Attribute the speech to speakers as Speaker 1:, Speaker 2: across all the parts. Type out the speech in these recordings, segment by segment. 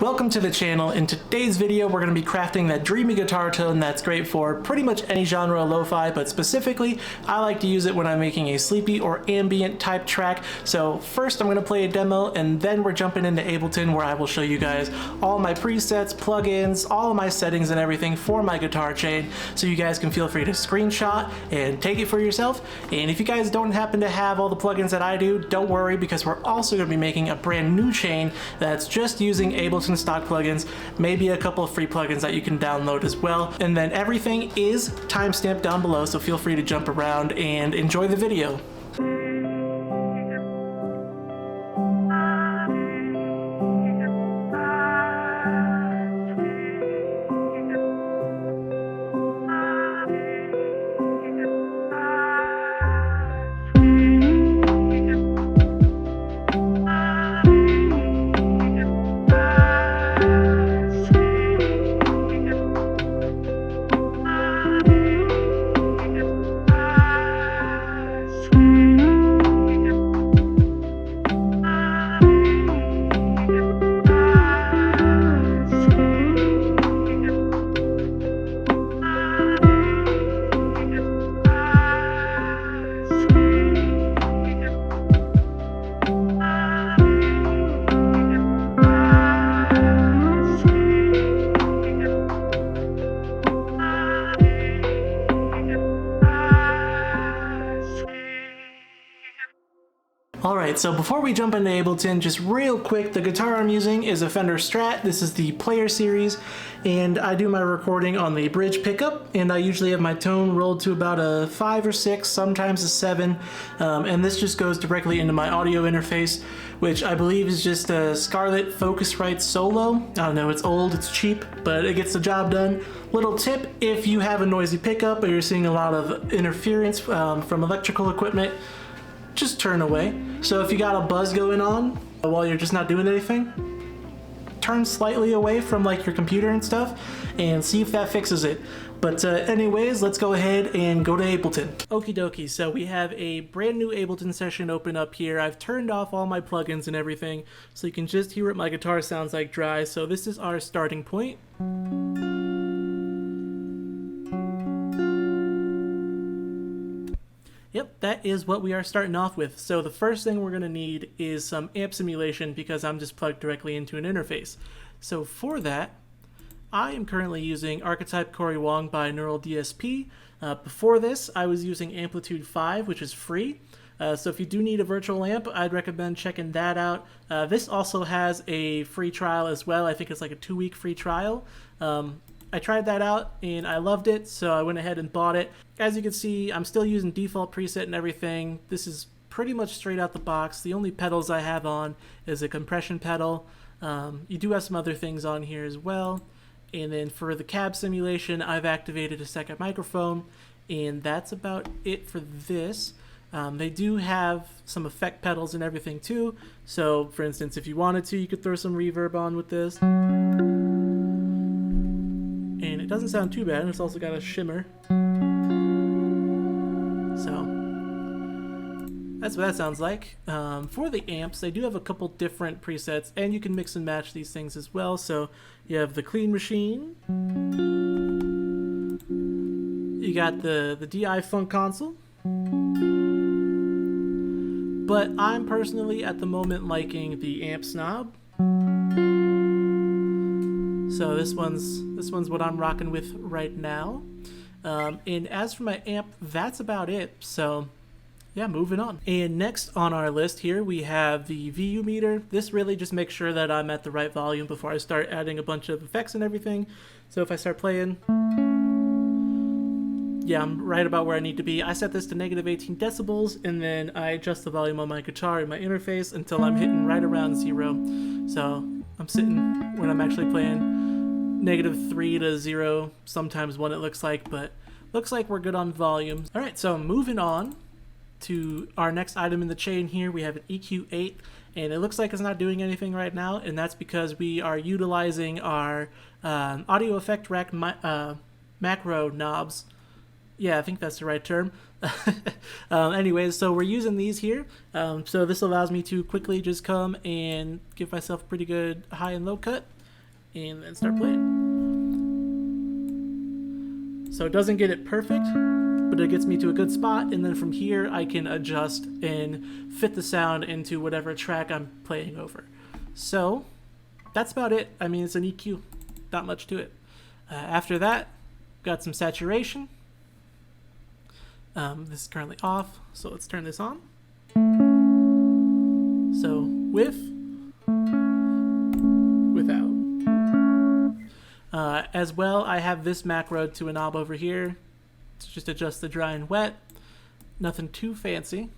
Speaker 1: Welcome to the channel. In today's video we're going to be crafting that dreamy guitar tone that's great for pretty much any genre of lo-fi, but specifically I like to use it when I'm making a sleepy or ambient type track. So first I'm going to play a demo and then we're jumping into Ableton where I will show you guys all my presets, plugins, all of my settings and everything for my guitar chain, so you guys can feel free to screenshot and take it for yourself. And if you guys don't happen to have all the plugins that I do, don't worry, because we're also going to be making a brand new chain that's just using Ableton stock plugins, maybe a couple of free plugins that you can download as well. And then everything is timestamped down below, so feel free to jump around and enjoy the video. Alright, so before we jump into Ableton, just real quick, the guitar I'm using is a Fender Strat. This is the Player Series, and I do my recording on the bridge pickup, and I usually have my tone rolled to about a 5 or 6, sometimes a 7, and this just goes directly into my audio interface, which I believe is just a Scarlett Focusrite Solo. I don't know, it's old, it's cheap, but it gets the job done. Little tip, if you have a noisy pickup or you're seeing a lot of interference from electrical equipment, just turn away. So if you got a buzz going on while you're just not doing anything, turn slightly away from like your computer and stuff and see if that fixes it. But anyways, let's go ahead and go to Ableton. Okie dokie, so we have a brand new Ableton session open up here. I've turned off all my plugins and everything, so you can just hear what my guitar sounds like dry. So this is our starting point. Yep, that is what we are starting off with. So the first thing we're going to need is some amp simulation, because I'm just plugged directly into an interface. So for that, I am currently using Archetype Corey Wong by Neural DSP. Before this, I was using Amplitude 5, which is free. So if you do need a virtual amp, I'd recommend checking that out. This also has a free trial as well. I think it's like a 2-week free trial. I tried that out and I loved it, so I went ahead and bought it. As you can see, I'm still using default preset and everything. This is pretty much straight out the box. The only pedals I have on is a compression pedal. You do have some other things on here as well. And then for the cab simulation, I've activated a second microphone, and that's about it for this. They do have some effect pedals and everything too. So for instance, if you wanted to, you could throw some reverb on with this. And it doesn't sound too bad, and it's also got a shimmer. So that's what that sounds like. For the amps, they do have a couple different presets, and you can mix and match these things as well. So you have the clean machine, you got the DI Funk console, but I'm personally at the moment liking the amp snob. So this one's what I'm rocking with right now. And as for my amp, that's about it. So yeah, moving on. And next on our list here, we have the VU meter. This really just makes sure that I'm at the right volume before I start adding a bunch of effects and everything. So if I start playing, yeah, I'm right about where I need to be. I set this to -18 decibels, and then I adjust the volume on my guitar in my interface until I'm hitting right around 0. So I'm sitting when I'm actually playing -3 to 0, sometimes 1 it looks like, but looks like we're good on volume. Alright, so moving on to our next item in the chain here, we have an EQ8, and it looks like it's not doing anything right now, and that's because we are utilizing our audio effect rack macro knobs. Yeah, I think that's the right term. Anyways, so we're using these here. So this allows me to quickly just come and give myself a pretty good high and low cut. and then start playing. So it doesn't get it perfect, but it gets me to a good spot, and then from here I can adjust and fit the sound into whatever track I'm playing over. So that's about it. I mean, it's an EQ, not much to it. After that, got some saturation. This is currently off, so let's turn this on. So with, without. As well, I have this macro to a knob over here to just adjust the dry and wet. Nothing too fancy.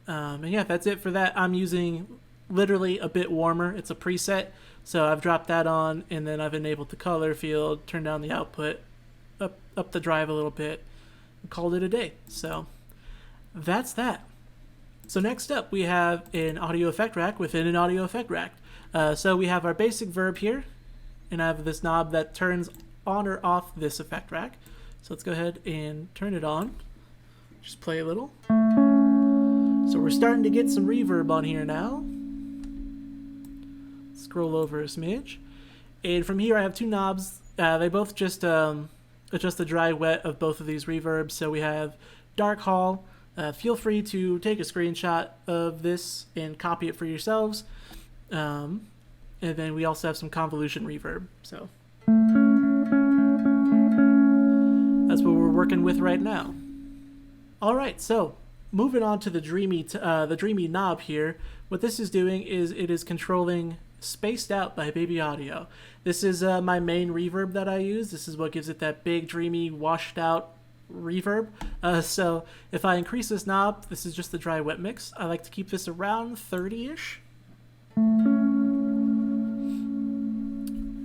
Speaker 1: And yeah, that's it for that. I'm using literally a bit warmer. It's a preset, so I've dropped that on, and then I've enabled the color field, turned down the output, up the drive a little bit, and called it a day. So that's that. So next up, we have an audio effect rack within an audio effect rack. So we have our basic verb here, and I have this knob that turns on or off this effect rack. So let's go ahead and turn it on. Just play a little. So we're starting to get some reverb on here now. Scroll over a smidge. And from here I have two knobs. They both just adjust the dry wet of both of these reverbs. So we have Dark Hall. Feel free to take a screenshot of this and copy it for yourselves. And then we also have some convolution reverb. So that's what we're working with right now. All right, so moving on to the Dreamy knob here. What this is doing is it is controlling Spaced Out by Baby Audio. This is my main reverb that I use. This is what gives it that big, dreamy, washed out reverb. So if I increase this knob, this is just the dry wet mix. I like to keep this around 30-ish.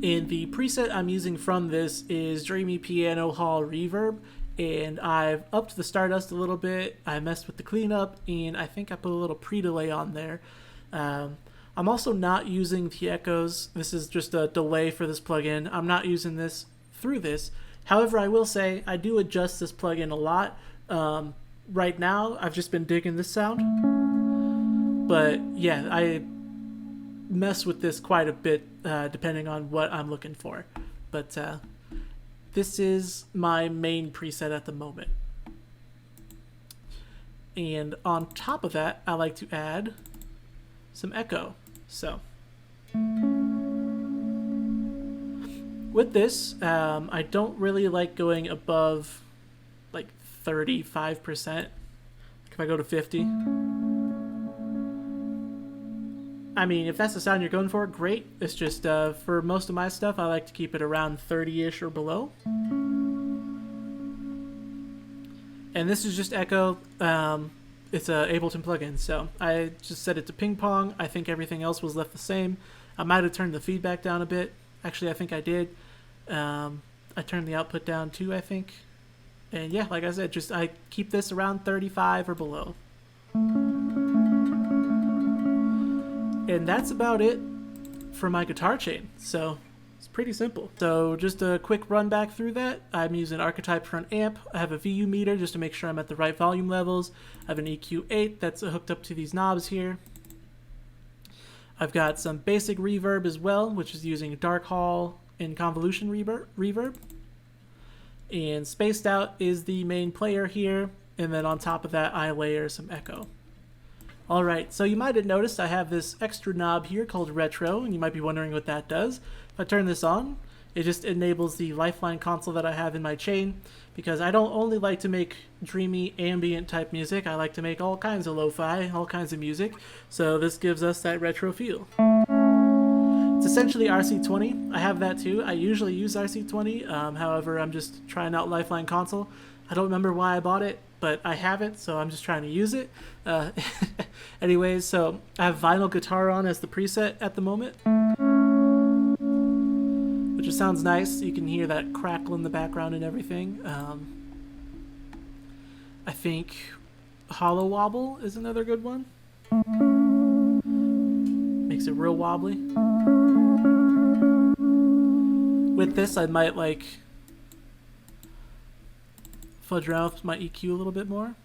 Speaker 1: And the preset I'm using from this is Dreamy Piano Hall Reverb, and I've upped the Stardust a little bit. I messed with the cleanup, and I think I put a little pre-delay on there. I'm also not using the echoes. This is just a delay for this plugin. I'm not using this through this. However, I will say I do adjust this plugin a lot. Right now, I've just been digging this sound. But yeah, I mess with this quite a bit depending on what I'm looking for. But this is my main preset at the moment. And on top of that, I like to add some echo. So with this, I don't really like going above like 35%. If I go to 50, I mean, if that's the sound you're going for, great. It's just for most of my stuff, I like to keep it around 30-ish or below. And this is just echo. It's a Ableton plugin, so I just set it to ping pong. I think everything else was left the same. I might have turned the feedback down a bit. Actually, I think I did. I turned the output down too, I think. And yeah, like I said, just I keep this around 35 or below. And that's about it for my guitar chain. So it's pretty simple. So just a quick run back through that. I'm using Archetype for an amp. I have a VU meter just to make sure I'm at the right volume levels. I have an EQ8 that's hooked up to these knobs here. I've got some basic reverb as well, which is using Dark Hall and convolution reverb. And Spaced Out is the main player here. And then on top of that, I layer some echo. Alright, so you might have noticed I have this extra knob here called Retro, and you might be wondering what that does. If I turn this on, it just enables the Lifeline console that I have in my chain, because I don't only like to make dreamy ambient type music, I like to make all kinds of lo-fi, all kinds of music, so this gives us that retro feel. It's essentially RC20. I have that too. I usually use RC20, however, I'm just trying out Lifeline console. I don't remember why I bought it, but I have it, so I'm just trying to use it. Anyways, so I have vinyl guitar on as the preset at the moment, which just sounds nice. You can hear that crackle in the background and everything. I think Hollow Wobble is another good one. Makes it real wobbly. With this, I might like fudge around with my EQ a little bit more.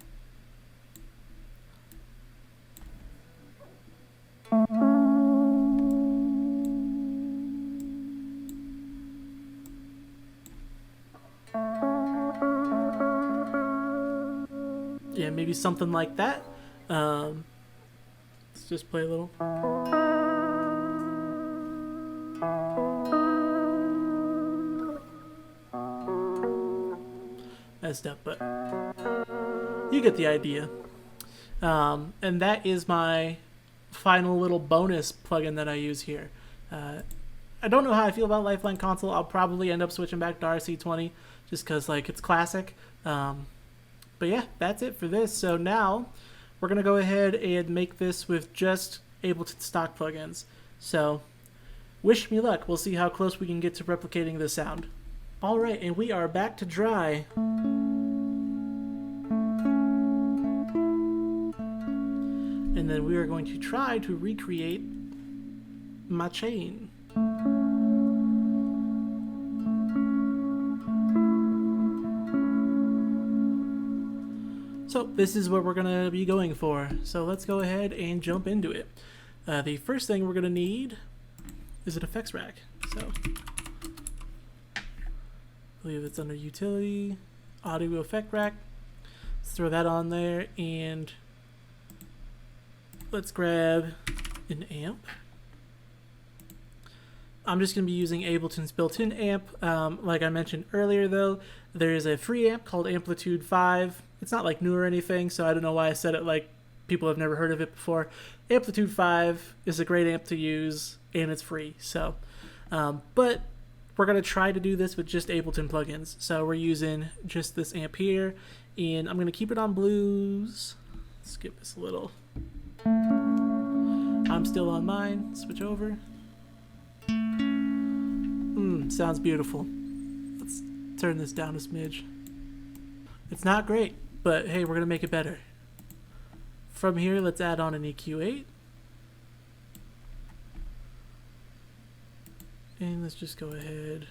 Speaker 1: yeah, maybe something like that. Let's just play a little. Messed up, but you get the idea. And that is my final little bonus plugin that I use here. I don't know how I feel about Lifeline Console. I'll probably end up switching back to RC20 just because like it's classic. But yeah, that's it for this. So now we're going to go ahead and make this with just Ableton stock plugins. So wish me luck. We'll see how close we can get to replicating the sound. All right, and we are back to dry. And then we are going to try to recreate my chain. So this is what we're going to be going for. So let's go ahead and jump into it. The first thing we're going to need is an effects rack. So I believe it's under utility, audio effect rack. Let's throw that on there, and let's grab an amp. I'm just going to be using Ableton's built-in amp. Like I mentioned earlier though, there is a free amp called Amplitude 5. It's not like new or anything, so I don't know why I said it like people have never heard of it before. Amplitude 5 is a great amp to use, and it's free. So, but we're going to try to do this with just Ableton plugins. So we're using just this amp here, and I'm going to keep it on blues. Skip this a little. I'm still on mine. Switch over. Sounds beautiful. Let's turn this down a smidge. It's not great, but hey, we're going to make it better. From here, let's add on an EQ8. And let's just go ahead.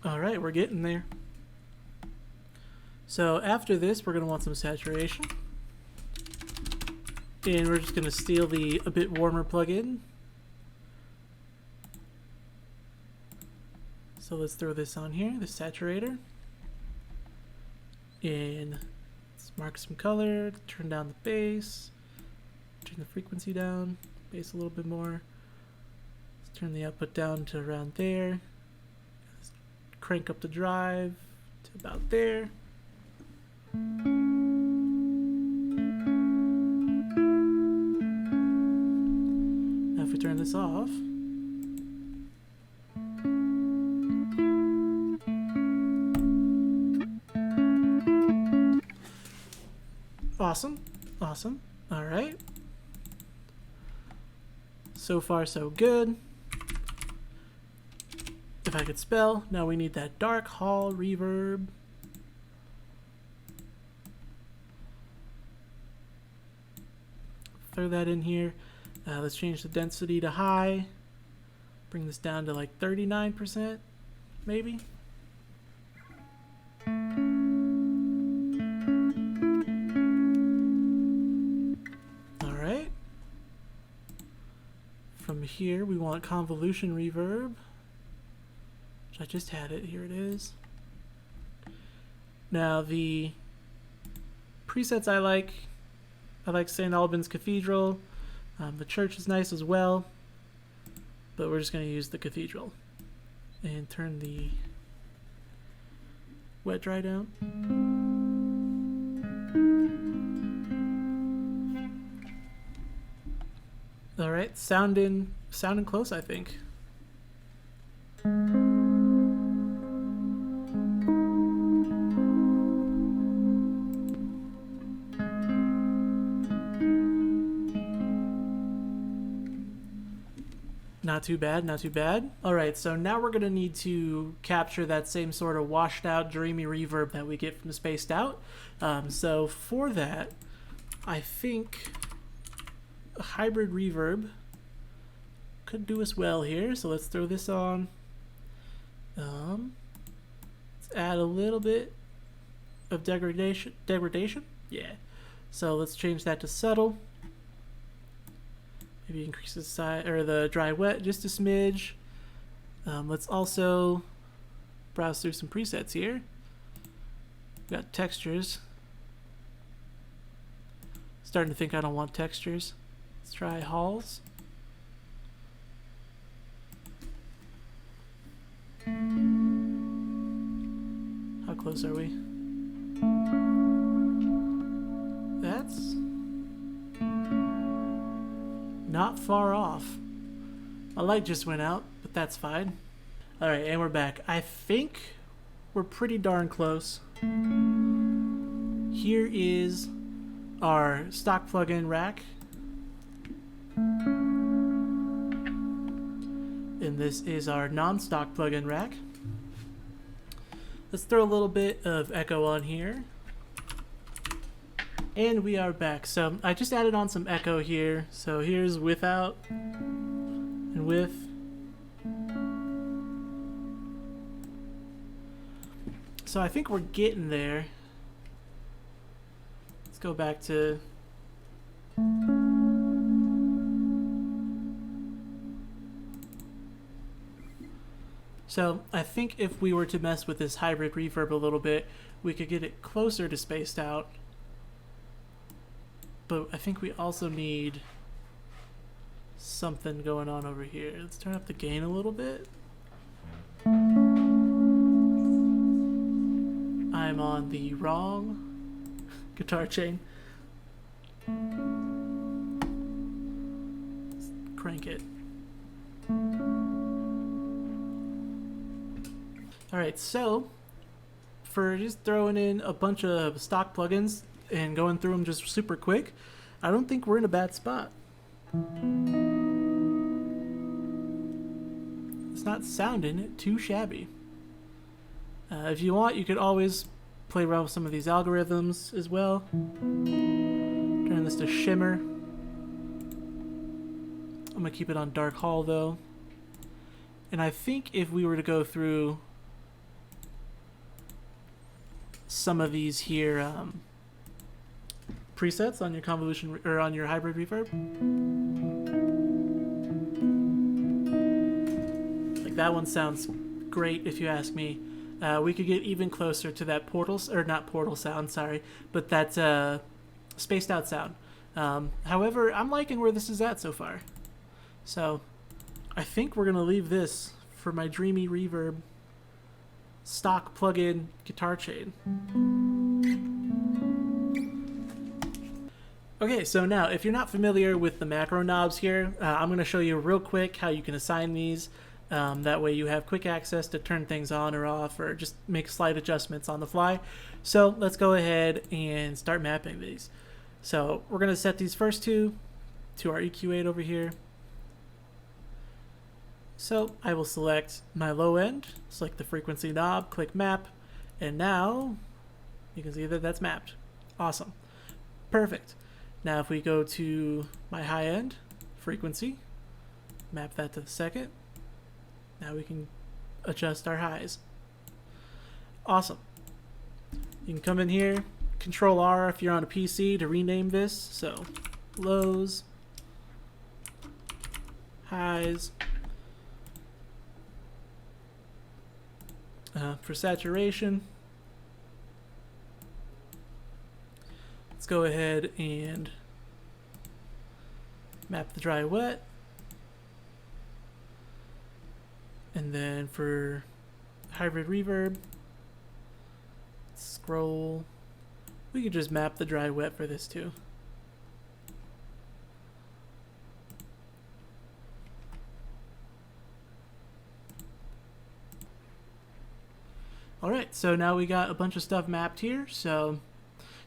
Speaker 1: All right, we're getting there. So after this, we're going to want some saturation. And we're just going to steal the A Bit Warmer plugin. So let's throw this on here, the saturator. And let's mark some color, turn down the bass, turn the frequency down, bass a little bit more. Let's turn the output down to around there. Let's crank up the drive to about there. Now if we turn this off, awesome, awesome. All right. So far, so good. If I could spell, now we need that dark hall reverb. Throw that in here. Let's change the density to high. Bring this down to like 39%, maybe. From here, we want convolution reverb, which I just had it. Here it is. Now the presets I like St. Albans Cathedral. The church is nice as well, but we're just going to use the cathedral and turn the wet dry down. All right, sounding close, I think. Not too bad, not too bad. All right, so now we're gonna need to capture that same sort of washed out, dreamy reverb that we get from Spaced Out. So for that, I think a hybrid reverb could do us well here. So let's throw this on. Let's add a little bit of degradation. Yeah. So let's change that to subtle. Maybe increase the size or the dry wet just a smidge. Let's also browse through some presets here. We've got textures. Starting to think I don't want textures. Let's try halls. How close are we? That's not far off. My light just went out, but that's fine. Alright, and we're back. I think we're pretty darn close. Here is our stock plugin rack. And this is our non-stock plugin rack. Let's throw a little bit of echo on here. And we are back. So I just added on some echo here. So here's without and with. So I think we're getting there. Let's go back to so I think if we were to mess with this hybrid reverb a little bit, we could get it closer to spaced out. But I think we also need something going on over here. Let's turn up the gain a little bit. I'm on the wrong guitar chain. Let's crank it. Alright, so for just throwing in a bunch of stock plugins and going through them just super quick, I don't think we're in a bad spot. It's not sounding too shabby. If you want, you could always play around with some of these algorithms as well. Turn this to shimmer. I'm gonna keep it on dark hall though. And I think if we were to go through some of these here presets on your convolution or on your hybrid reverb, like that one sounds great if you ask me. We could get even closer to that portal, or not portal sound, sorry, but that spaced out sound. However, I'm liking where this is at so far. So I think we're gonna leave this for my Dreamy reverb stock plugin guitar chain. Okay, so now if you're not familiar with the macro knobs here, I'm going to show you real quick how you can assign these. That way you have quick access to turn things on or off or just make slight adjustments on the fly. So let's go ahead and start mapping these. So we're going to set these first two to our EQ8 over here. So I will select my low end, select the frequency knob, click map, and now you can see that that's mapped. Awesome. Perfect. Now if we go to my high end frequency, map that to the second, now we can adjust our highs. Awesome. You can come in here, Control R if you're on a PC to rename this. So lows, highs. For saturation, let's go ahead and map the dry wet. And then for hybrid reverb, scroll, we could just map the dry wet for this too. Alright, so now we got a bunch of stuff mapped here, so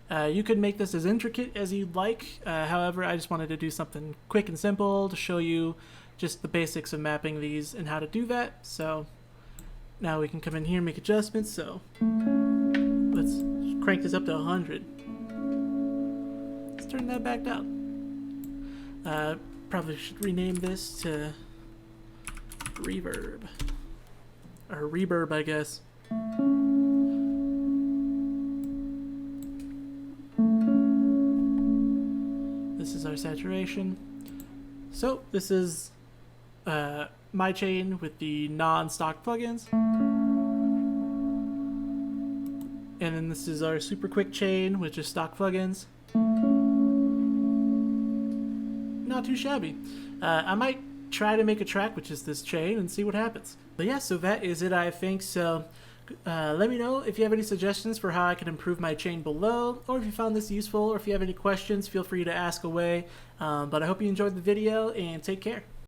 Speaker 1: you could make this as intricate as you'd like. However, I just wanted to do something quick and simple to show you just the basics of mapping these and how to do that. So now we can come in here and make adjustments. So let's crank this up to 100. Let's turn that back down. Probably should rename this to reverb. Or reverb, I guess. saturation. So this is my chain with the non-stock plugins. And then this is our super quick chain with just stock plugins. Not too shabby. I might try to make a track which is this chain and see what happens. But yeah, so that is it, I think. So let me know if you have any suggestions for how I can improve my chain below, or if you found this useful, or if you have any questions, feel free to ask away. But I hope you enjoyed the video, and take care.